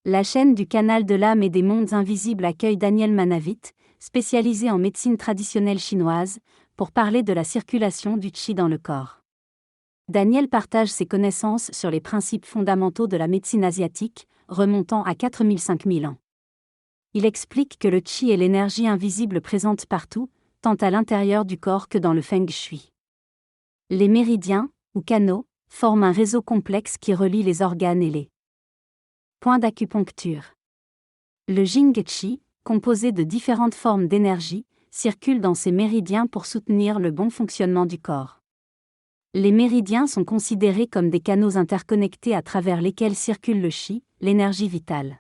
La chaîne du Canal de l'âme et des mondes invisibles accueille Daniel Manavit, spécialisé en médecine traditionnelle chinoise, pour parler de la circulation du qi dans le corps. Daniel partage ses connaissances sur les principes fondamentaux de la médecine asiatique, remontant à 4000-5000 ans. Il explique que le qi est l'énergie invisible présente partout, tant à l'intérieur du corps que dans le feng shui. Les méridiens, ou canaux, forment un réseau complexe qui relie les organes et les points d'acupuncture. Le Jing Qi, composé de différentes formes d'énergie, circule dans ces méridiens pour soutenir le bon fonctionnement du corps. Les méridiens sont considérés comme des canaux interconnectés à travers lesquels circule le qi, l'énergie vitale.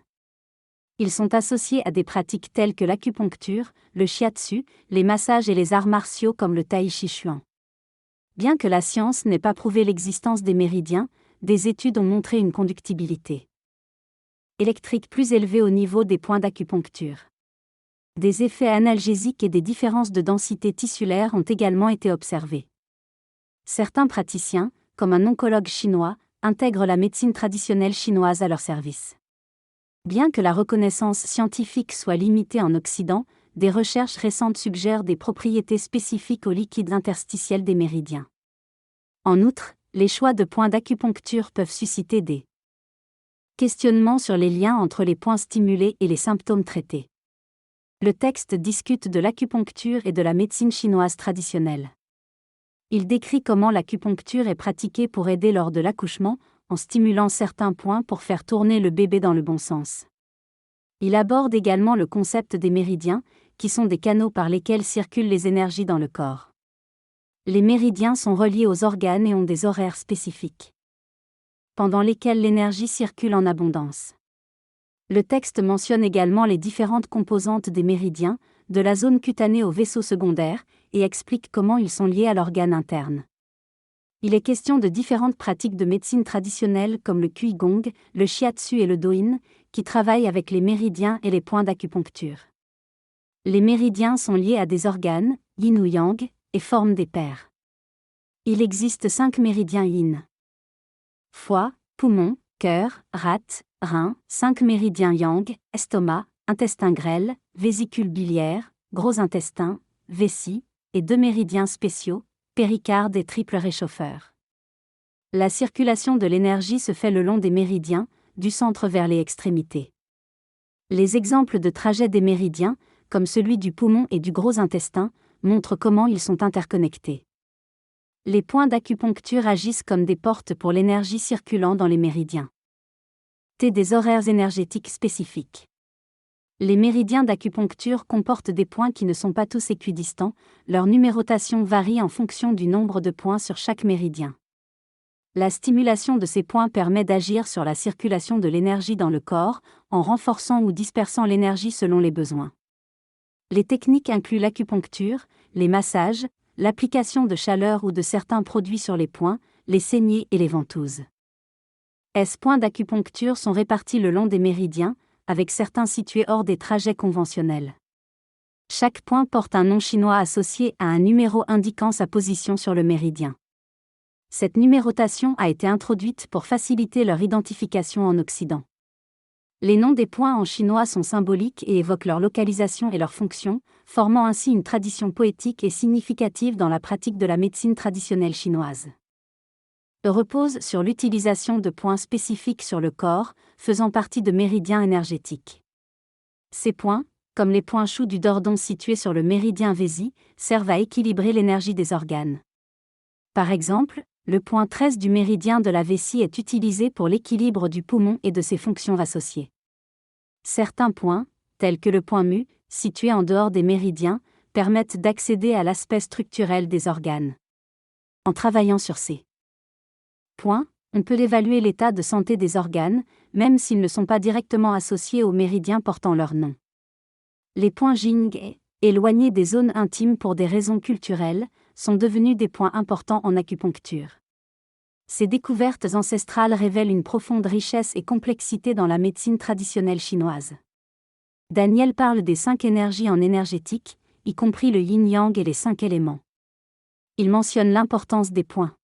Ils sont associés à des pratiques telles que l'acupuncture, le shiatsu, les massages et les arts martiaux comme le tai chi chuan. Bien que la science n'ait pas prouvé l'existence des méridiens, des études ont montré une conductibilité électrique plus élevée au niveau des points d'acupuncture. Des effets analgésiques et des différences de densité tissulaire ont également été observés. Certains praticiens, comme un oncologue chinois, intègrent la médecine traditionnelle chinoise à leur service. Bien que la reconnaissance scientifique soit limitée en Occident, des recherches récentes suggèrent des propriétés spécifiques aux liquides interstitiels des méridiens. En outre, les choix de points d'acupuncture peuvent susciter des questionnements sur les liens entre les points stimulés et les symptômes traités. Le texte discute de l'acupuncture et de la médecine chinoise traditionnelle. Il décrit comment l'acupuncture est pratiquée pour aider lors de l'accouchement, en stimulant certains points pour faire tourner le bébé dans le bon sens. Il aborde également le concept des méridiens, qui sont des canaux par lesquels circulent les énergies dans le corps. Les méridiens sont reliés aux organes et ont des horaires spécifiques, pendant lesquels l'énergie circule en abondance. Le texte mentionne également les différentes composantes des méridiens, de la zone cutanée au vaisseau secondaire, et explique comment ils sont liés à l'organe interne. Il est question de différentes pratiques de médecine traditionnelle comme le Qigong, le Shiatsu et le Doin, qui travaillent avec les méridiens et les points d'acupuncture. Les méridiens sont liés à des organes, yin ou yang, et forment des paires. Il existe 5 méridiens yin. Foie, poumon, cœur, rate, rein, 5 méridiens yang, estomac, intestin grêle, vésicule biliaire, gros intestin, vessie, et 2 méridiens spéciaux, péricarde et triple réchauffeur. La circulation de l'énergie se fait le long des méridiens, du centre vers les extrémités. Les exemples de trajets des méridiens, comme celui du poumon et du gros intestin, montrent comment ils sont interconnectés. Les points d'acupuncture agissent comme des portes pour l'énergie circulant dans les méridiens. Des horaires énergétiques spécifiques. Les méridiens d'acupuncture comportent des points qui ne sont pas tous équidistants, leur numérotation varie en fonction du nombre de points sur chaque méridien. La stimulation de ces points permet d'agir sur la circulation de l'énergie dans le corps, en renforçant ou dispersant l'énergie selon les besoins. Les techniques incluent l'acupuncture, les massages, l'application de chaleur ou de certains produits sur les points, les saignées et les ventouses. Ces points d'acupuncture sont répartis le long des méridiens, avec certains situés hors des trajets conventionnels. Chaque point porte un nom chinois associé à un numéro indiquant sa position sur le méridien. Cette numérotation a été introduite pour faciliter leur identification en Occident. Les noms des points en chinois sont symboliques et évoquent leur localisation et leur fonction, formant ainsi une tradition poétique et significative dans la pratique de la médecine traditionnelle chinoise. Repose sur l'utilisation de points spécifiques sur le corps, faisant partie de méridiens énergétiques. Ces points, comme les points choux du Dordon situés sur le méridien Vési, servent à équilibrer l'énergie des organes. Par exemple, le point 13 du méridien de la vessie est utilisé pour l'équilibre du poumon et de ses fonctions associées. Certains points, tels que le point mu, situé en dehors des méridiens, permettent d'accéder à l'aspect structurel des organes. En travaillant sur ces points, on peut évaluer l'état de santé des organes, même s'ils ne sont pas directement associés aux méridiens portant leur nom. Les points Jing, éloignés des zones intimes pour des raisons culturelles, sont devenus des points importants en acupuncture. Ces découvertes ancestrales révèlent une profonde richesse et complexité dans la médecine traditionnelle chinoise. Daniel parle des 5 énergies en énergétique, y compris le yin-yang et les 5 éléments. Il mentionne l'importance des points